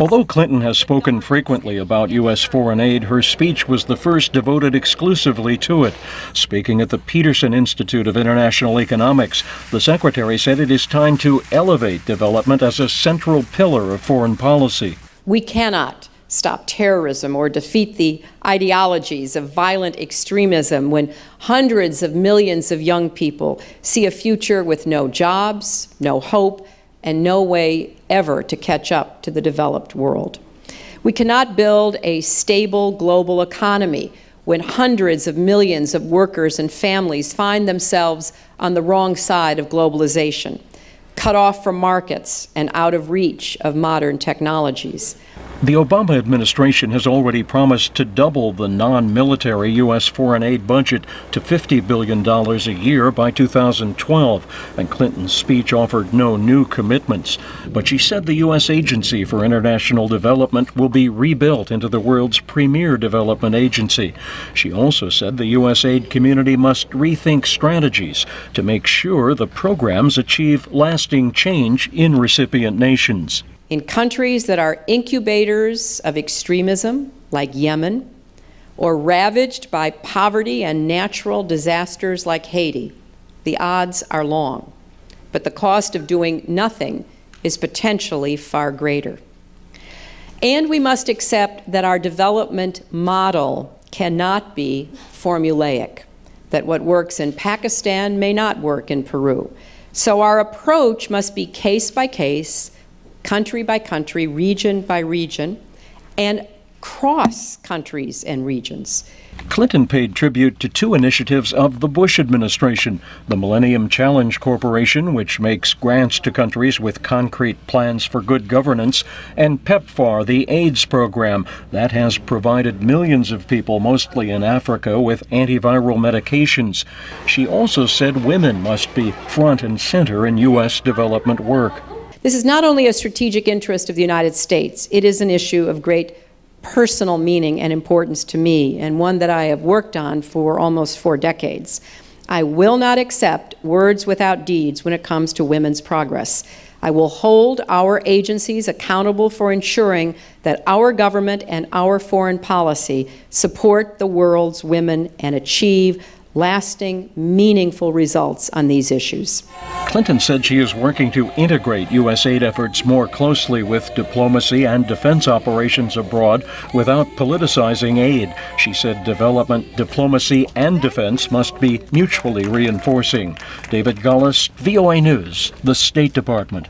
Although Clinton has spoken frequently about U.S. foreign aid, her speech was the first devoted exclusively to it. Speaking at the Peterson Institute of International Economics, the secretary said it is time to elevate development as a central pillar of foreign policy. We cannot stop terrorism or defeat the ideologies of violent extremism when hundreds of millions of young people see a future with no jobs, no hope, and no way ever to catch up to the developed world. We cannot build a stable global economy when hundreds of millions of workers and families find themselves on the wrong side of globalization, cut off from markets and out of reach of modern technologies. The Obama administration has already promised to double the non-military U.S. foreign aid budget to $50 billion a year by 2012, and Clinton's speech offered no new commitments. But she said the U.S. Agency for International Development will be rebuilt into the world's premier development agency. She also said the U.S. aid community must rethink strategies to make sure the programs achieve lasting change in recipient nations. In countries that are incubators of extremism, like Yemen, or ravaged by poverty and natural disasters like Haiti, the odds are long, but the cost of doing nothing is potentially far greater. And we must accept that our development model cannot be formulaic, that what works in Pakistan may not work in Peru. So our approach must be case by case, country by country, region by region, and cross countries and regions. Clinton paid tribute to two initiatives of the Bush administration: the Millennium Challenge Corporation, which makes grants to countries with concrete plans for good governance, and PEPFAR, the AIDS program that has provided millions of people, mostly in Africa, with antiviral medications. She also said women must be front and center in U.S. development work. This is not only a strategic interest of the United States, it is an issue of great personal meaning and importance to me, and one that I have worked on for almost 4 decades. I will not accept words without deeds when it comes to women's progress. I will hold our agencies accountable for ensuring that our government and our foreign policy support the world's women and achieve lasting, meaningful results on these issues. Clinton said she is working to integrate U.S. aid efforts more closely with diplomacy and defense operations abroad without politicizing aid. She said development, diplomacy, and defense must be mutually reinforcing. David Gollust, VOA News, the State Department.